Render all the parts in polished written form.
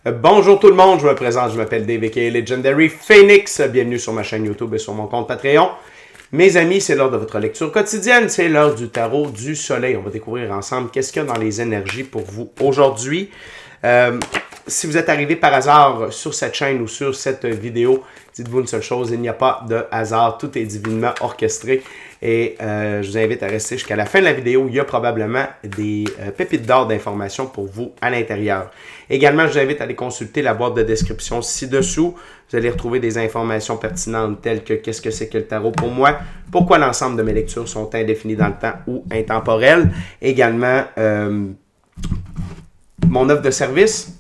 Bonjour tout le monde, je me présente, je m'appelle Dave aka Legendary Phoenix. Bienvenue sur ma chaîne YouTube et sur mon compte Patreon. Mes amis, c'est l'heure de votre lecture quotidienne, c'est l'heure du tarot du soleil. On va découvrir ensemble qu'est-ce qu'il y a dans les énergies pour vous aujourd'hui. Si vous êtes arrivé par hasard sur cette chaîne ou sur cette vidéo, dites-vous une seule chose, il n'y a pas de hasard, tout est divinement orchestré. Et je vous invite à rester jusqu'à la fin de la vidéo. Il y a probablement des pépites d'or d'informations pour vous à l'intérieur. Également, je vous invite à aller consulter la boîte de description ci-dessous. Vous allez retrouver des informations pertinentes telles que qu'est-ce que c'est que le tarot pour moi, pourquoi l'ensemble de mes lectures sont indéfinies dans le temps ou intemporelles. Également, mon offre de service.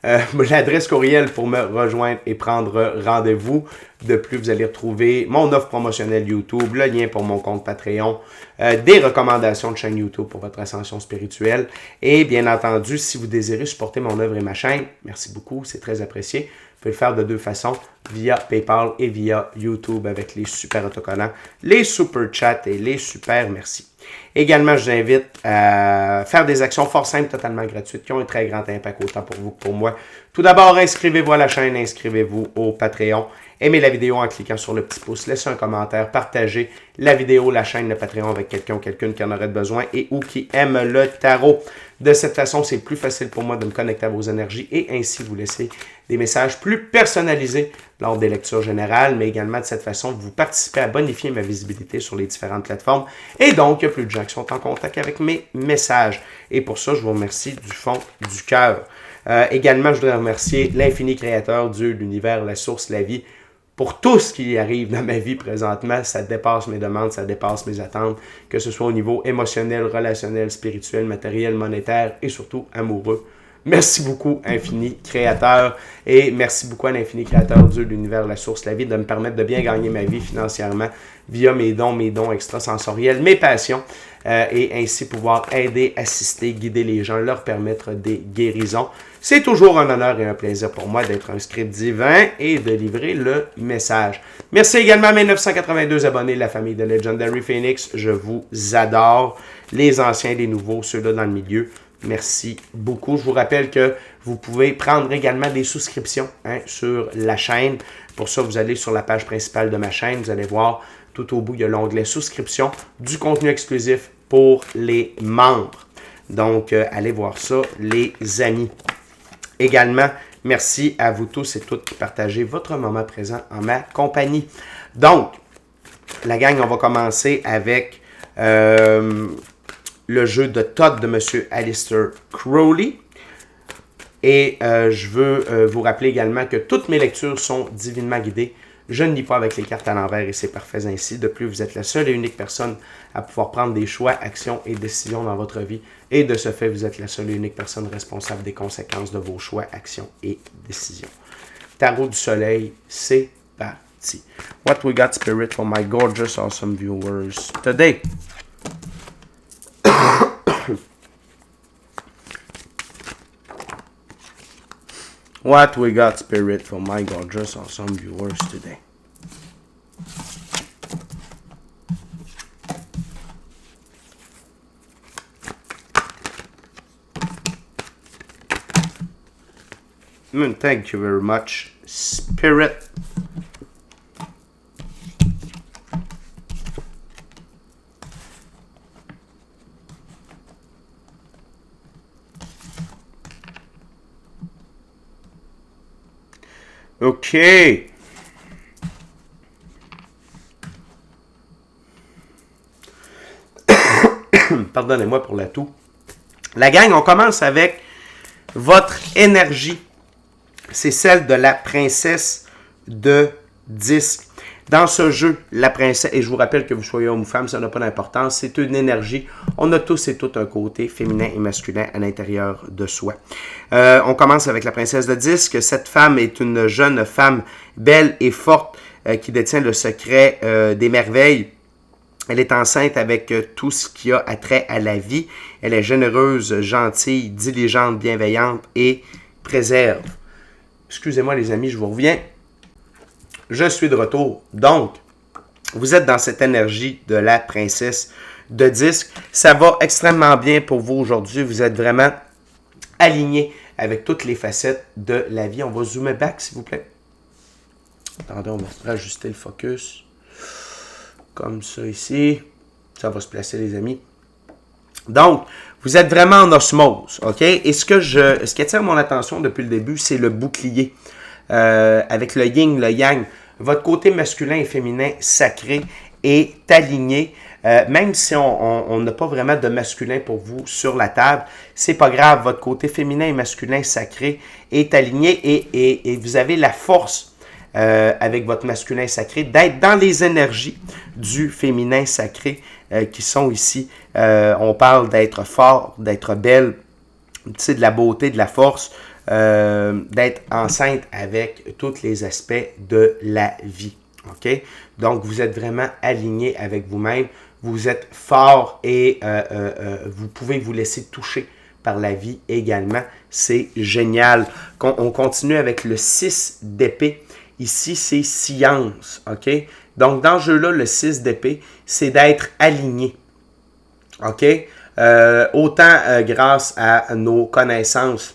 L'adresse courriel pour me rejoindre et prendre rendez-vous. De plus, vous allez retrouver mon offre promotionnelle YouTube, le lien pour mon compte Patreon, des recommandations de chaîne YouTube pour votre ascension spirituelle. Et bien entendu, si vous désirez supporter mon œuvre et ma chaîne, merci beaucoup, c'est très apprécié. Vous pouvez le faire de deux façons, via PayPal et via YouTube avec les super autocollants, les super chats et les super merci. Également, je vous invite à faire des actions fort simples, totalement gratuites, qui ont un très grand impact autant pour vous que pour moi. Tout d'abord, inscrivez-vous à la chaîne, inscrivez-vous au Patreon. Aimez la vidéo en cliquant sur le petit pouce, laissez un commentaire, partagez la vidéo, la chaîne, le Patreon avec quelqu'un ou quelqu'une qui en aurait besoin et ou qui aime le tarot. De cette façon, c'est plus facile pour moi de me connecter à vos énergies et ainsi vous laisser des messages plus personnalisés lors des lectures générales, mais également de cette façon, vous participez à bonifier ma visibilité sur les différentes plateformes et donc il y a plus de gens qui sont en contact avec mes messages. Et pour ça, je vous remercie du fond du cœur. Également, je voudrais remercier l'infini créateur, Dieu, l'univers, la source, la vie, pour tout ce qui arrive dans ma vie présentement. Ça dépasse mes demandes, ça dépasse mes attentes, que ce soit au niveau émotionnel, relationnel, spirituel, matériel, monétaire et surtout amoureux. Merci beaucoup, infini créateur, et merci beaucoup à l'infini créateur, Dieu, l'univers, la source, la vie, de me permettre de bien gagner ma vie financièrement via mes dons extrasensoriels, mes passions, et ainsi pouvoir aider, assister, guider les gens, leur permettre des guérisons. C'est toujours un honneur et un plaisir pour moi d'être un script divin et de livrer le message. Merci également à mes 982 abonnés, la famille de Legendary Phoenix. Je vous adore, les anciens, les nouveaux, ceux-là dans le milieu. Merci beaucoup. Je vous rappelle que vous pouvez prendre également des souscriptions sur la chaîne. Pour ça, vous allez sur la page principale de ma chaîne. Vous allez voir tout au bout, il y a l'onglet souscription, du contenu exclusif pour les membres. Donc, allez voir ça, les amis. Également, merci à vous tous et toutes qui partagez votre moment présent en ma compagnie. Donc, la gang, on va commencer avec le jeu de Todd de M. Aleister Crowley. Et je veux vous rappeler également que toutes mes lectures sont divinement guidées. Je ne lis pas avec les cartes à l'envers et c'est parfait ainsi. De plus, vous êtes la seule et unique personne à pouvoir prendre des choix, actions et décisions dans votre vie. Et de ce fait, vous êtes la seule et unique personne responsable des conséquences de vos choix, actions et décisions. Tarot du soleil, c'est parti. What we got, spirit, for my gorgeous, awesome viewers today? What we got, spirit, for my gorgeous, awesome viewers today? Thank you very much, spirit. OK. Pardonnez-moi pour la toux. La gang, on commence avec votre énergie. C'est celle de la princesse de disque. Dans ce jeu, la princesse, et je vous rappelle que vous soyez homme ou femme, ça n'a pas d'importance, c'est une énergie. On a tous et toutes un côté féminin et masculin à l'intérieur de soi. On commence avec la princesse de disque. Cette femme est une jeune femme belle et forte qui détient le secret des merveilles. Elle est enceinte avec tout ce qui a attrait à la vie. Elle est généreuse, gentille, diligente, bienveillante et préserve. Excusez-moi les amis, je vous reviens. Je suis de retour. Donc, vous êtes dans cette énergie de la princesse de disque. Ça va extrêmement bien pour vous aujourd'hui. Vous êtes vraiment aligné avec toutes les facettes de la vie. On va zoomer back, s'il vous plaît. Attendez, on va rajuster le focus. Comme ça ici. Ça va se placer, les amis. Donc, vous êtes vraiment en osmose, OK? Et ce qui attire mon attention depuis le début, c'est le bouclier. Avec le yin, le yang. Votre côté masculin et féminin sacré est aligné. Même si on n'a pas vraiment de masculin pour vous sur la table, c'est pas grave. Votre côté féminin et masculin sacré est aligné et vous avez la force avec votre masculin sacré d'être dans les énergies du féminin sacré qui sont ici. On parle d'être fort, d'être belle, de la beauté, de la force, d'être enceinte avec tous les aspects de la vie. OK? Donc, vous êtes vraiment aligné avec vous-même. Vous êtes fort et vous pouvez vous laisser toucher par la vie également. C'est génial. On continue avec le 6 d'épée. Ici, c'est science. OK? Donc, dans ce jeu-là, le 6 d'épée, c'est d'être aligné. OK? Autant grâce à nos connaissances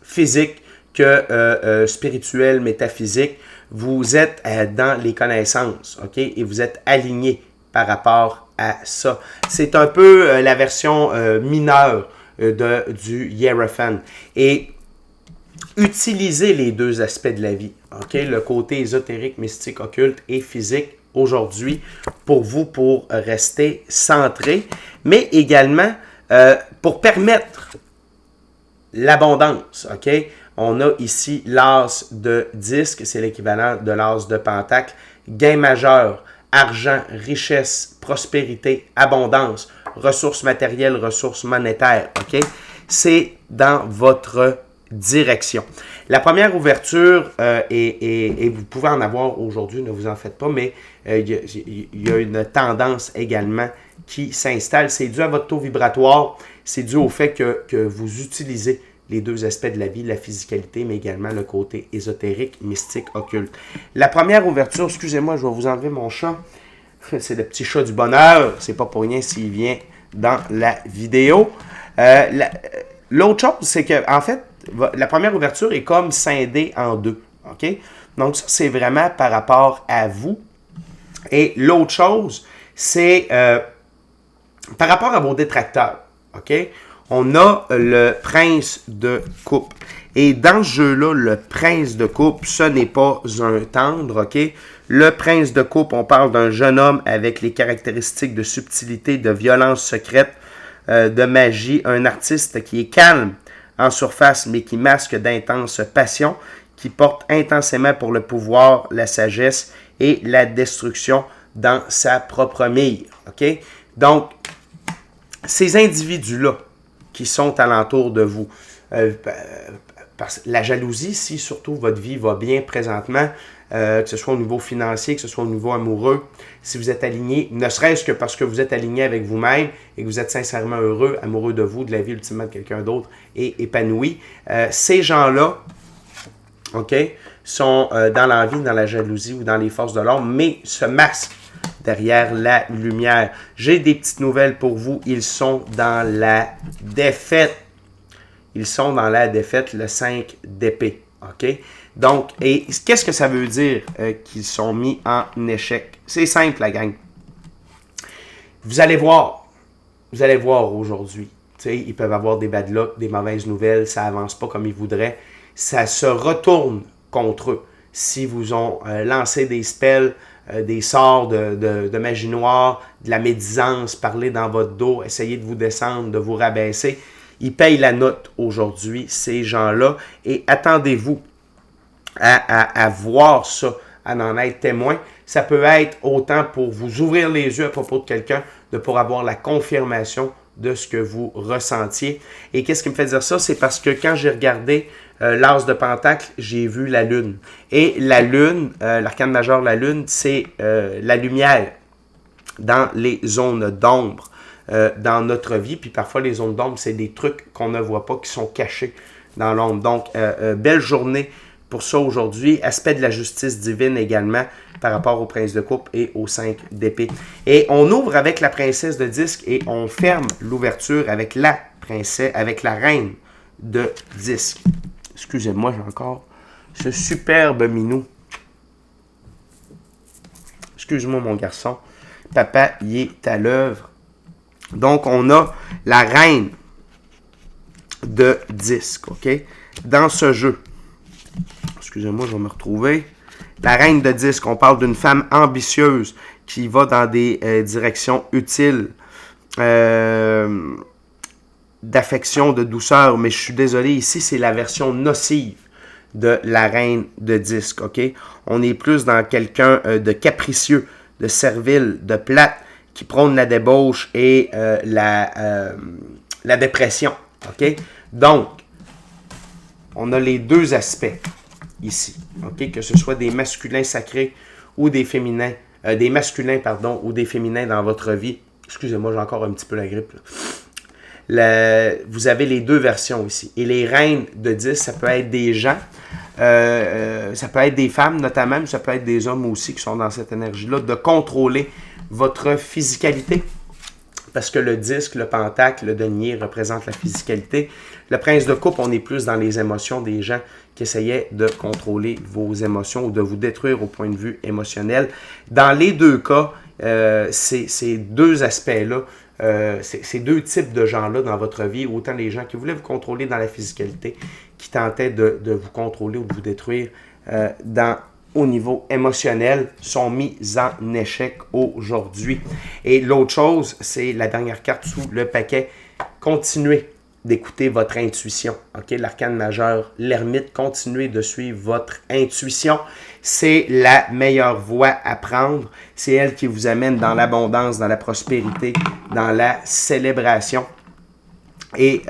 physiques que spirituelles, métaphysiques, vous êtes dans les connaissances, OK? Et vous êtes aligné par rapport à ça. C'est un peu la version mineure du Hierophant. Et utilisez les deux aspects de la vie, OK? Le côté ésotérique, mystique, occulte et physique aujourd'hui pour vous, pour rester centré, mais également pour permettre l'abondance, OK? On a ici l'as de disque, c'est l'équivalent de l'as de pentacle, gain majeur, argent, richesse, prospérité, abondance, ressources matérielles, ressources monétaires, OK? C'est dans votre direction. La première ouverture, et vous pouvez en avoir aujourd'hui, ne vous en faites pas, mais il y a une tendance également qui s'installe. C'est dû à votre taux vibratoire, c'est dû au fait que vous utilisez les deux aspects de la vie, la physicalité, mais également le côté ésotérique, mystique, occulte. La première ouverture, excusez-moi, je vais vous enlever mon chat. C'est le petit chat du bonheur. C'est pas pour rien s'il vient dans la vidéo. L'autre chose, c'est que, en fait, la première ouverture est comme scindée en deux. OK? Donc, ça, c'est vraiment par rapport à vous. Et l'autre chose, c'est par rapport à vos détracteurs. OK? On a le prince de coupe. Et dans ce jeu-là, le prince de coupe, ce n'est pas un tendre, OK? Le prince de coupe, on parle d'un jeune homme avec les caractéristiques de subtilité, de violence secrète, de magie, un artiste qui est calme en surface, mais qui masque d'intenses passions, qui porte intensément pour le pouvoir, la sagesse et la destruction dans sa propre mire, OK? Donc, ces individus-là, qui sont alentour de vous. La jalousie, si surtout votre vie va bien présentement, que ce soit au niveau financier, que ce soit au niveau amoureux, si vous êtes aligné, ne serait-ce que parce que vous êtes aligné avec vous-même et que vous êtes sincèrement heureux, amoureux de vous, de la vie ultimement de quelqu'un d'autre et épanoui, ces gens-là, OK, sont dans l'envie, dans la jalousie ou dans les forces de l'ombre, mais se masquent derrière la lumière. J'ai des petites nouvelles pour vous. Ils sont dans la défaite. Ils sont dans la défaite, le 5 d'épée. OK? Donc, et qu'est-ce que ça veut dire qu'ils sont mis en échec? C'est simple, la gang. Vous allez voir. Vous allez voir aujourd'hui. Ils peuvent avoir des bad luck, des mauvaises nouvelles. Ça avance pas comme ils voudraient. Ça se retourne contre eux. Si vous ont lancé des spells, des sorts de magie noire, de la médisance, parler dans votre dos, essayer de vous descendre, de vous rabaisser. Ils payent la note aujourd'hui, ces gens-là, et attendez-vous à voir ça, à en être témoin. Ça peut être autant pour vous ouvrir les yeux à propos de quelqu'un, pour avoir la confirmation de ce que vous ressentiez. Et qu'est-ce qui me fait dire ça? C'est parce que quand j'ai regardé l'as de pentacle, j'ai vu la lune. Et la lune, l'arcane majeur de la lune, c'est la lumière dans les zones d'ombre dans notre vie. Puis parfois, les zones d'ombre, c'est des trucs qu'on ne voit pas, qui sont cachés dans l'ombre. Donc, belle journée pour ça aujourd'hui. Aspect de la justice divine également par rapport au prince de coupe et au 5 d'épée. Et on ouvre avec la princesse de disque et on ferme l'ouverture avec la princesse, avec la reine de disque. Excusez-moi, j'ai encore ce superbe minou. Excuse-moi, mon garçon. Papa, il est à l'œuvre. Donc, on a la reine de disque, OK? Dans ce jeu. Excusez-moi, je vais me retrouver. La reine de disque, on parle d'une femme ambitieuse qui va dans des directions utiles, d'affection, de douceur. Mais je suis désolé, ici, c'est la version nocive de la reine de disque, OK? On est plus dans quelqu'un de capricieux, de servile, de plate, qui prône la débauche et la dépression, OK? Donc, on a les deux aspects ici, OK? Que ce soit des masculins sacrés ou des féminins, des masculins, pardon, ou des féminins dans votre vie. Excusez-moi, j'ai encore un petit peu la grippe, là. Vous avez les deux versions ici. Et les reines de 10, ça peut être des gens, ça peut être des femmes notamment, mais ça peut être des hommes aussi qui sont dans cette énergie-là, de contrôler votre physicalité. Parce que le disque, le pentacle, le denier représente la physicalité. Le prince de coupe, on est plus dans les émotions des gens qui essayaient de contrôler vos émotions ou de vous détruire au point de vue émotionnel. Dans les deux cas, ces deux aspects-là, ces deux types de gens-là dans votre vie, autant les gens qui voulaient vous contrôler dans la physicalité, qui tentaient de vous contrôler ou de vous détruire au niveau émotionnel, sont mis en échec aujourd'hui. Et l'autre chose, c'est la dernière carte sous le paquet. Continuez d'écouter votre intuition. OK? L'arcane majeur, l'ermite, continuez de suivre votre intuition. C'est la meilleure voie à prendre. C'est elle qui vous amène dans l'abondance, dans la prospérité, dans la célébration. Et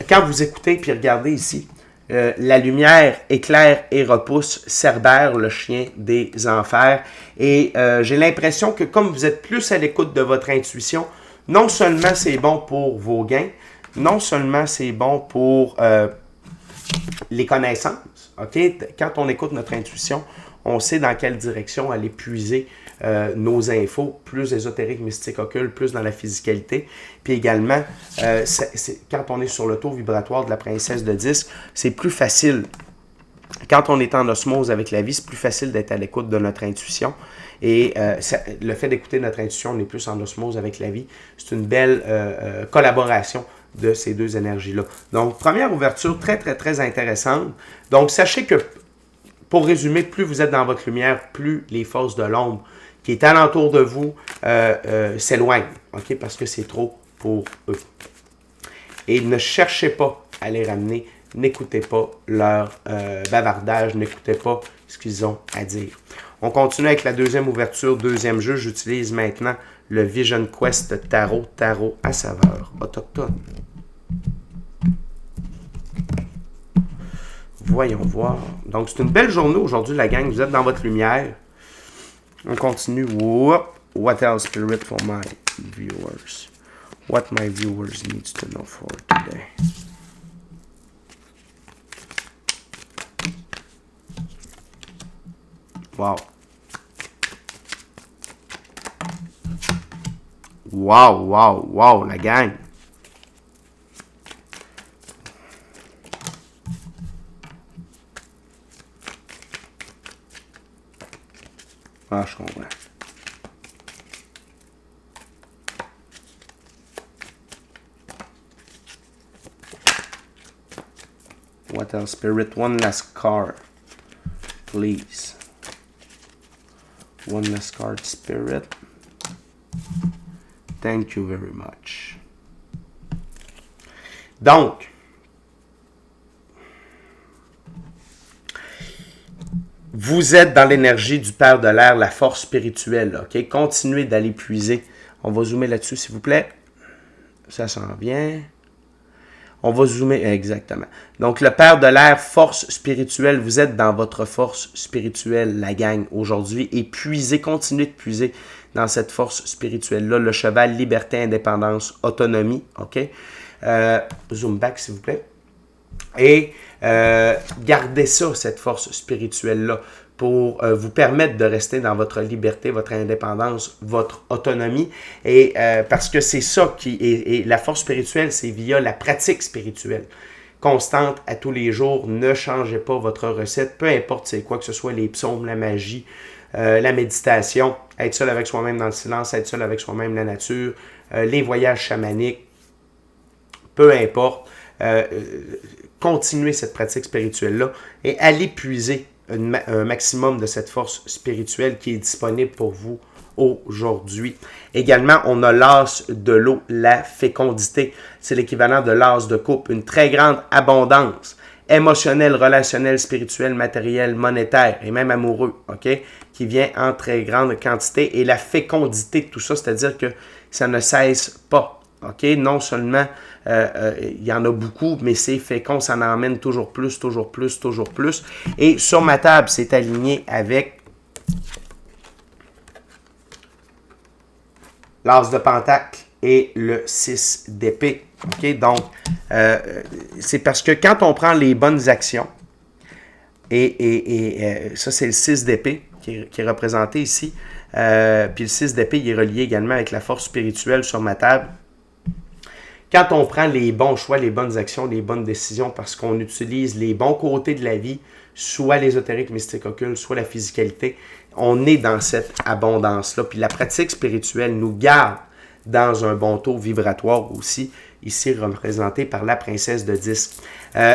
quand vous écoutez, puis regardez ici, la lumière éclaire et repousse Cerbère, le chien des enfers. Et j'ai l'impression que comme vous êtes plus à l'écoute de votre intuition, non seulement c'est bon pour vos gains, non seulement c'est bon pour les connaissances. OK? Quand on écoute notre intuition, on sait dans quelle direction aller puiser nos infos, plus ésotériques, mystiques, occultes, plus dans la physicalité. Puis également, quand on est sur le taux vibratoire de la princesse de disque, c'est plus facile. Quand on est en osmose avec la vie, c'est plus facile d'être à l'écoute de notre intuition. Et le fait d'écouter notre intuition, on est plus en osmose avec la vie. C'est une belle collaboration de ces deux énergies-là. Donc, première ouverture très, très, très intéressante. Donc, sachez que, pour résumer, plus vous êtes dans votre lumière, plus les forces de l'ombre qui est alentour de vous s'éloignent, OK? Parce que c'est trop pour eux. Et ne cherchez pas à les ramener. N'écoutez pas leur bavardage. N'écoutez pas ce qu'ils ont à dire. On continue avec la deuxième ouverture, deuxième jeu. J'utilise maintenant le Vision Quest Tarot, tarot à saveur autochtone. Voyons voir. Donc, c'est une belle journée aujourd'hui, la gang. Vous êtes dans votre lumière. On continue. What else, Spirit, for my viewers? What my viewers needs to know for today? Wow. Wow, wow, wow, la gang. Ah, je comprends. What else, Spirit? One last card, please. One last card, Spirit. Thank you very much. Donc, vous êtes dans l'énergie du Père de l'air, la force spirituelle. OK? Continuez d'aller puiser. On va zoomer là-dessus, s'il vous plaît. Ça s'en vient. On va zoomer, exactement. Donc, le Père de l'air, force spirituelle. Vous êtes dans votre force spirituelle, la gang, aujourd'hui. Et puisez, continuez de puiser dans cette force spirituelle-là. Le cheval, liberté, indépendance, autonomie. OK? Zoom back, s'il vous plaît. Et gardez ça, cette force spirituelle-là. pour vous permettre de rester dans votre liberté, votre indépendance, votre autonomie. Et parce que c'est ça qui est la force spirituelle, c'est via la pratique spirituelle constante à tous les jours. Ne changez pas votre recette, peu importe c'est quoi, que ce soit les psaumes, la magie, la méditation, être seul avec soi-même dans le silence, être seul avec soi-même la nature, les voyages chamaniques, peu importe. Continuez cette pratique spirituelle-là et allez puiser un maximum de cette force spirituelle qui est disponible pour vous aujourd'hui. Également, on a l'as de l'eau, la fécondité. C'est l'équivalent de l'as de coupe, une très grande abondance émotionnelle, relationnelle, spirituelle, matérielle, monétaire et même amoureux, ok, qui vient en très grande quantité. Et la fécondité de tout ça, c'est-à-dire que ça ne cesse pas. OK? Non seulement il y en a beaucoup, mais c'est fécond, ça en emmène toujours plus, toujours plus, toujours plus. Et sur ma table, c'est aligné avec l'as de pentacle et le 6 d'épée. OK? Donc, c'est parce que quand on prend les bonnes actions, et ça, c'est le 6 d'épée qui est représenté ici. Puis le 6 d'épée, il est relié également avec la force spirituelle sur ma table. Quand on prend les bons choix, les bonnes actions, les bonnes décisions, parce qu'on utilise les bons côtés de la vie, soit l'ésotérique, mystique, occulte, soit la physicalité, on est dans cette abondance-là. Puis la pratique spirituelle nous garde dans un bon taux vibratoire aussi, ici représenté par la princesse de disque.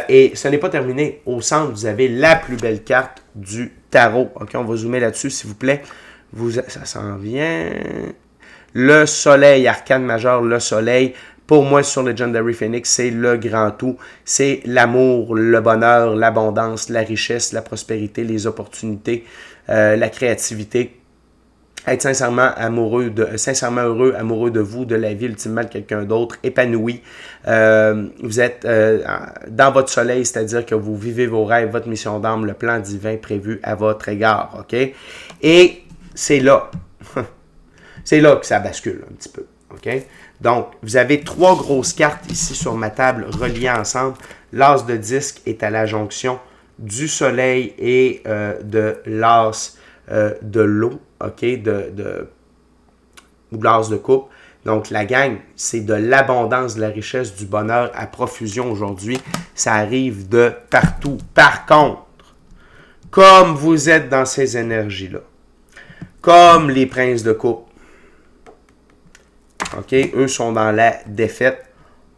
Et ce n'est pas terminé. Au centre, vous avez la plus belle carte du tarot. OK, on va zoomer là-dessus, s'il vous plaît. Ça s'en vient. Le soleil, arcane majeur, le soleil. Pour moi, sur Legendary Phoenix, c'est le grand tout. C'est l'amour, le bonheur, l'abondance, la richesse, la prospérité, les opportunités, la créativité. Être sincèrement heureux, amoureux de vous, de la vie, ultimement de quelqu'un d'autre, épanoui. Vous êtes dans votre soleil, c'est-à-dire que vous vivez vos rêves, votre mission d'âme, le plan divin prévu à votre égard. OK? Et c'est là. C'est là que ça bascule un petit peu. OK? Donc, vous avez 3 grosses cartes ici sur ma table reliées ensemble. L'as de disque est à la jonction du soleil et de l'as de l'eau, OK? Ou de l'as de coupe. Donc, la gang, c'est de l'abondance, de la richesse, du bonheur à profusion aujourd'hui. Ça arrive de partout. Par contre, comme vous êtes dans ces énergies-là, comme les princes de coupe, OK, eux sont dans la défaite.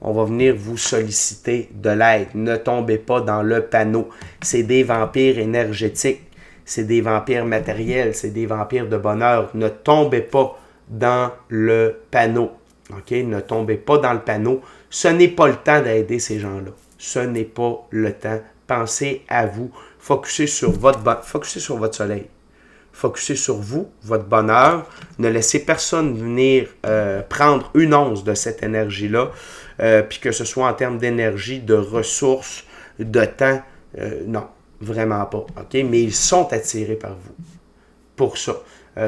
On va venir vous solliciter de l'aide. Ne tombez pas dans le panneau. C'est des vampires énergétiques. C'est des vampires matériels. C'est des vampires de bonheur. Ne tombez pas dans le panneau. OK, ne tombez pas dans le panneau. Ce n'est pas le temps d'aider ces gens-là. Ce n'est pas le temps. Pensez à vous. Focussez sur votre soleil. Focussez sur vous, votre bonheur. Ne laissez personne venir prendre une once de cette énergie-là. Puis que ce soit en termes d'énergie, de ressources, de temps. Non, vraiment pas. OK? Mais ils sont attirés par vous. Pour ça.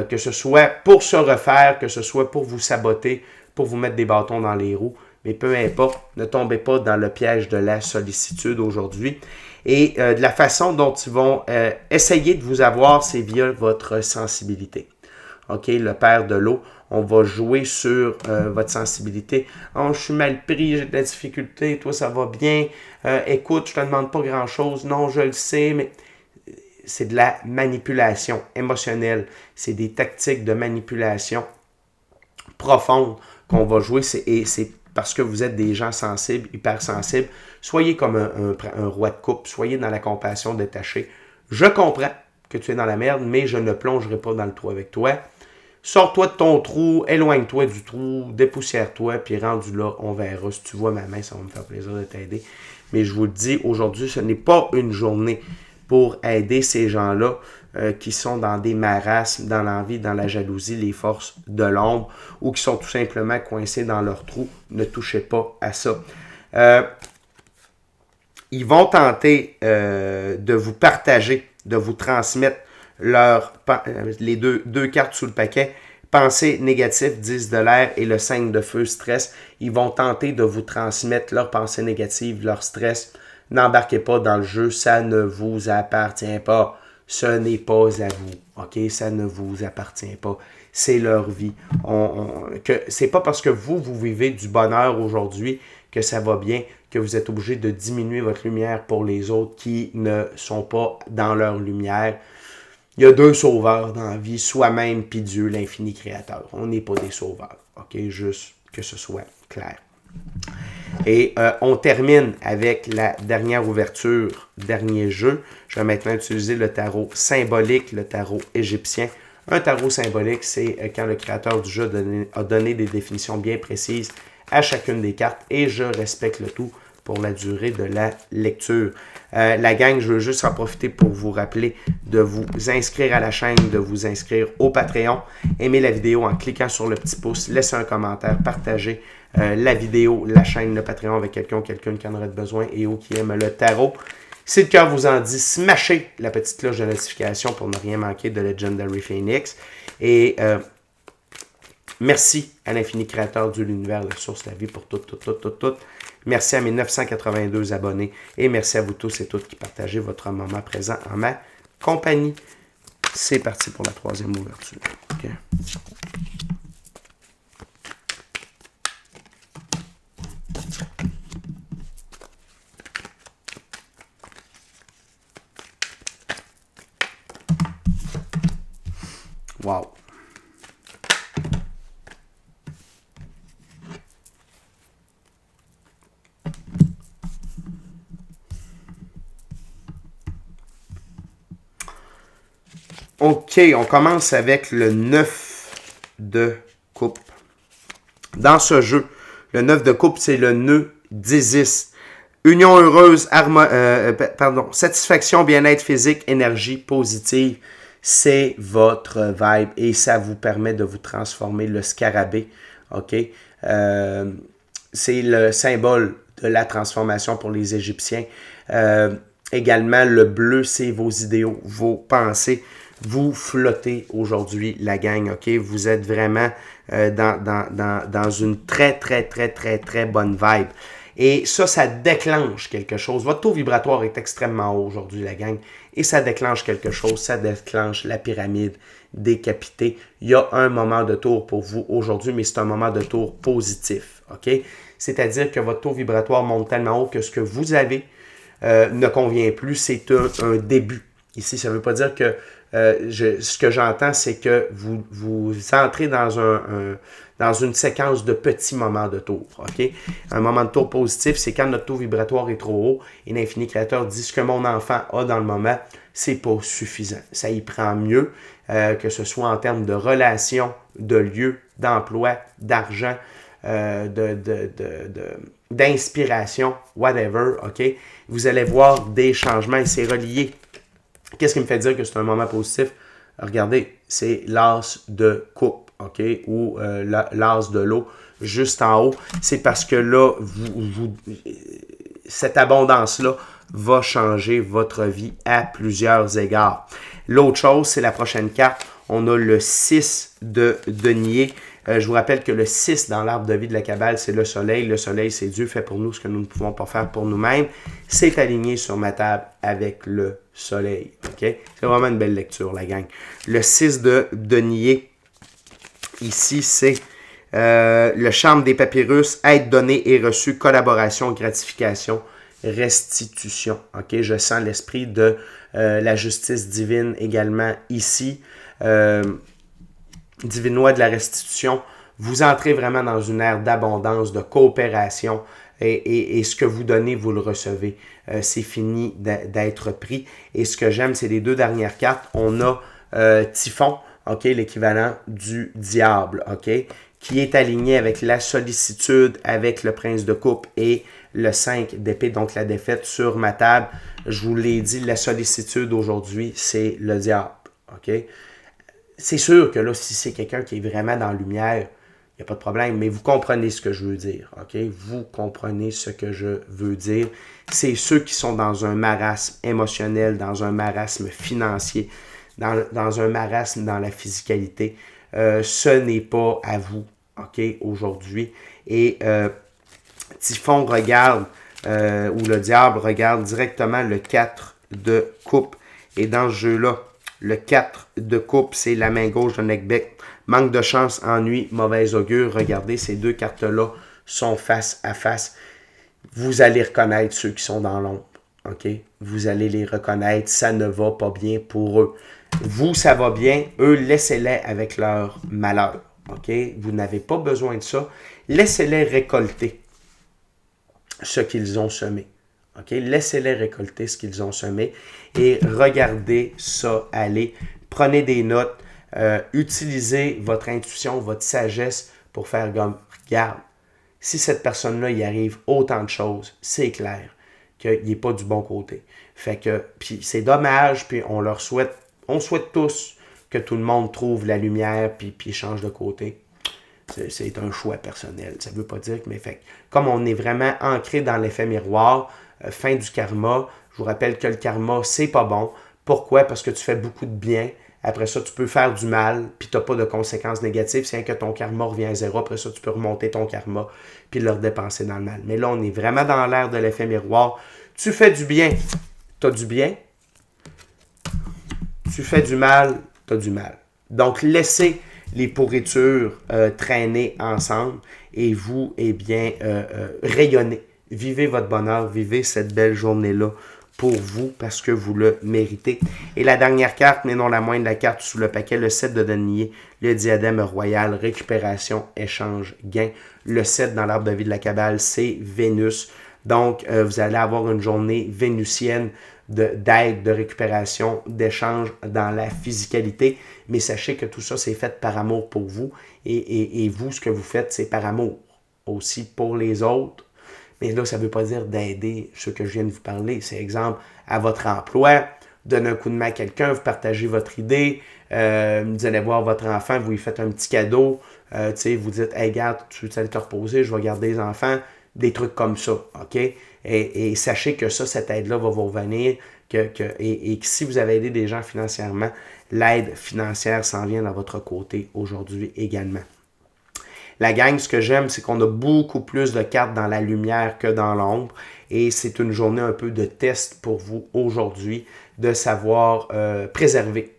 Que ce soit pour se refaire, que ce soit pour vous saboter, pour vous mettre des bâtons dans les roues. Mais peu importe, ne tombez pas dans le piège de la sollicitude aujourd'hui. Et de la façon dont ils vont essayer de vous avoir, c'est via votre sensibilité. OK, le père de l'eau, on va jouer sur votre sensibilité. Oh, je suis mal pris, j'ai de la difficulté, toi ça va bien. Écoute, je te demande pas grand-chose. Non, je le sais, mais c'est de la manipulation émotionnelle. C'est des tactiques de manipulation profonde qu'on va jouer. Et c'est parce que vous êtes des gens sensibles, hypersensibles. Soyez comme un roi de coupe. Soyez dans la compassion détachée. Je comprends que tu es dans la merde, mais je ne plongerai pas dans le trou avec toi. Sors-toi de ton trou, éloigne-toi du trou, dépoussière-toi, puis rendu là, on verra. Si tu vois ma main, ça va me faire plaisir de t'aider. Mais je vous le dis, aujourd'hui, ce n'est pas une journée pour aider ces gens-là qui sont dans des marasmes, dans l'envie, dans la jalousie, les forces de l'ombre, ou qui sont tout simplement coincés dans leur trou. Ne touchez pas à ça. Ils vont tenter de vous partager, de vous transmettre les deux cartes sous le paquet. Pensée négative, 10 de l'air et le 5 de feu, stress. Ils vont tenter de vous transmettre leurs pensées négatives, leur stress. N'embarquez pas dans le jeu, ça ne vous appartient pas. Ce n'est pas à vous, OK? Ça ne vous appartient pas. C'est leur vie. C'est pas parce que vous vivez du bonheur aujourd'hui que ça va bien, que vous êtes obligé de diminuer votre lumière pour les autres qui ne sont pas dans leur lumière. Il y a deux sauveurs dans la vie, soi-même puis Dieu, l'infini créateur. On n'est pas des sauveurs, OK? Juste que ce soit clair. Et on termine avec la dernière ouverture, dernier jeu. Je vais maintenant utiliser le tarot symbolique, le tarot égyptien. Un tarot symbolique, c'est quand le créateur du jeu a donné des définitions bien précises à chacune des cartes et je respecte le tout pour la durée de la lecture. La gang, je veux juste en profiter pour vous rappeler de vous inscrire à la chaîne, de vous inscrire au Patreon. Aimez la vidéo en cliquant sur le petit pouce, laissez un commentaire, partagez la vidéo, la chaîne, le Patreon avec quelqu'un qui en aurait besoin et qui aime le tarot. Si le cœur vous en dit, smashez la petite cloche de notification pour ne rien manquer de Legendary Phoenix. Et merci à l'infini créateur de l'univers, la source, la vie pour tout. Merci à mes 982 abonnés et merci à vous tous et toutes qui partagez votre moment présent en ma compagnie. C'est parti pour la troisième ouverture. Okay. Wow. OK, on commence avec le 9 de coupe. Dans ce jeu, le 9 de coupe, c'est le nœud d'Isis. Union heureuse, satisfaction, bien-être physique, énergie positive. C'est votre vibe et ça vous permet de vous transformer le scarabée. OK? C'est le symbole de la transformation pour les Égyptiens. Également, le bleu, c'est vos idéaux, vos pensées. Vous flottez aujourd'hui, la gang, OK? Vous êtes vraiment dans une très bonne vibe. Et ça déclenche quelque chose. Votre taux vibratoire est extrêmement haut aujourd'hui, la gang. Et ça déclenche quelque chose. Ça déclenche la pyramide décapitée. Il y a un moment de tour pour vous aujourd'hui, mais c'est un moment de tour positif, OK? C'est-à-dire que votre taux vibratoire monte tellement haut que ce que vous avez ne convient plus. C'est un début. Ici, ça ne veut pas dire que ce que j'entends, c'est que vous entrez dans une séquence de petits moments de tour. Okay? Un moment de tour positif, c'est quand notre taux vibratoire est trop haut et l'infini créateur dit ce que mon enfant a dans le moment, c'est pas suffisant. Ça y prend mieux, que ce soit en termes de relations, de lieux, d'emploi, d'argent, d'inspiration, whatever. Okay? Vous allez voir des changements et c'est relié. Qu'est-ce qui me fait dire que c'est un moment positif? Regardez, c'est l'as de coupe, OK? Ou l'as de l'eau, juste en haut. C'est parce que là, cette abondance-là va changer votre vie à plusieurs égards. L'autre chose, c'est la prochaine carte. On a le 6 de denier. Je vous rappelle que le 6 dans l'arbre de vie de la Kabbale, c'est le soleil. Le soleil, c'est Dieu fait pour nous ce que nous ne pouvons pas faire pour nous-mêmes. C'est aligné sur ma table avec le soleil. Okay? C'est vraiment une belle lecture, la gang. Le 6 de denier, ici, c'est le charme des papyrus, aide donnée et reçue, collaboration, gratification, restitution. Okay? Je sens l'esprit de la justice divine également ici. Divine loi de la restitution, vous entrez vraiment dans une ère d'abondance, de coopération et ce que vous donnez, vous le recevez. C'est fini d'être pris. Et ce que j'aime, c'est les deux dernières cartes. On a Typhon, okay, l'équivalent du diable, okay, qui est aligné avec la sollicitude, avec le prince de coupe et le 5 d'épée, donc la défaite sur ma table. Je vous l'ai dit, la sollicitude aujourd'hui, c'est le diable. Okay? C'est sûr que là, si c'est quelqu'un qui est vraiment dans la lumière, il n'y a pas de problème, mais vous comprenez ce que je veux dire, OK? Vous comprenez ce que je veux dire. C'est ceux qui sont dans un marasme émotionnel, dans un marasme financier, dans un marasme dans la physicalité. Ce n'est pas à vous, OK, aujourd'hui. Et Typhon regarde, ou le diable regarde directement le 4 de coupe. Et dans ce jeu-là, le 4 de coupe, c'est la main gauche de Neckbeck. Manque de chance, ennui, mauvais augure. Regardez, ces deux cartes-là sont face à face. Vous allez reconnaître ceux qui sont dans l'ombre. OK? Vous allez les reconnaître. Ça ne va pas bien pour eux. Vous, ça va bien. Eux, laissez-les avec leur malheur. OK? Vous n'avez pas besoin de ça. Laissez-les récolter ce qu'ils ont semé. OK? Laissez-les récolter ce qu'ils ont semé et regardez ça aller. Prenez des notes. Utilisez votre intuition, votre sagesse pour faire comme, regarde, si cette personne-là, il arrive autant de choses, c'est clair qu'il n'est pas du bon côté. Fait que, puis c'est dommage, puis on souhaite tous que tout le monde trouve la lumière, puis change de côté. C'est un choix personnel. Ça ne veut pas dire que, mais fait, comme on est vraiment ancré dans l'effet miroir, fin du karma, je vous rappelle que le karma, c'est pas bon. Pourquoi? Parce que tu fais beaucoup de bien. Après ça, tu peux faire du mal, puis tu n'as pas de conséquences négatives. C'est que ton karma revient à zéro. Après ça, tu peux remonter ton karma, puis le redépenser dans le mal. Mais là, on est vraiment dans l'ère de l'effet miroir. Tu fais du bien, tu as du bien. Tu fais du mal, tu as du mal. Donc, laissez les pourritures traîner ensemble et vous, eh bien, rayonnez. Vivez votre bonheur, vivez cette belle journée-là pour vous parce que vous le méritez. Et la dernière carte, mais non la moindre, la carte sous le paquet, le 7 de denier, le diadème royal, récupération, échange, gain. Le 7 dans l'arbre de vie de la Kabbale, c'est Vénus. Donc, vous allez avoir une journée vénusienne d'aide, de récupération, d'échange dans la physicalité. Mais sachez que tout ça, c'est fait par amour pour vous. Et vous, ce que vous faites, c'est par amour aussi pour les autres. Mais là, ça ne veut pas dire d'aider ceux que je viens de vous parler. C'est exemple à votre emploi, donner un coup de main à quelqu'un, vous partagez votre idée, vous allez voir votre enfant, vous lui faites un petit cadeau, vous dites, hey, regarde, tu veux aller te reposer, je vais garder les enfants, des trucs comme ça, OK? Et sachez que ça, cette aide-là va vous revenir, et que si vous avez aidé des gens financièrement, l'aide financière s'en vient dans votre côté aujourd'hui également. La gang, ce que j'aime, c'est qu'on a beaucoup plus de cartes dans la lumière que dans l'ombre. Et c'est une journée un peu de test pour vous aujourd'hui de savoir préserver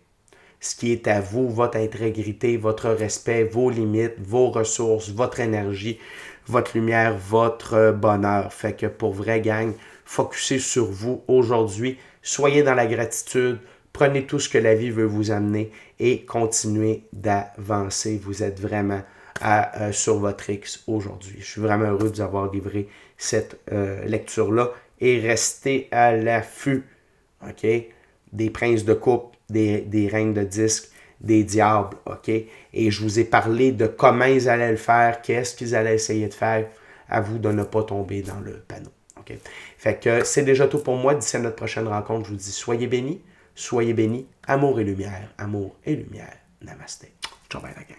ce qui est à vous, votre intégrité, votre respect, vos limites, vos ressources, votre énergie, votre lumière, votre bonheur. Fait que pour vrai, gang, focussez sur vous aujourd'hui. Soyez dans la gratitude. Prenez tout ce que la vie veut vous amener et continuez d'avancer. Vous êtes vraiment sur votre X aujourd'hui. Je suis vraiment heureux de vous avoir livré cette lecture-là et restez à l'affût, OK? Des princes de coupe, des reines de disques, des diables, OK? Et je vous ai parlé de comment ils allaient le faire, qu'est-ce qu'ils allaient essayer de faire. À vous de ne pas tomber dans le panneau, OK? Fait que c'est déjà tout pour moi. D'ici à notre prochaine rencontre, je vous dis soyez bénis, amour et lumière, Namasté. Ciao, bye la gang.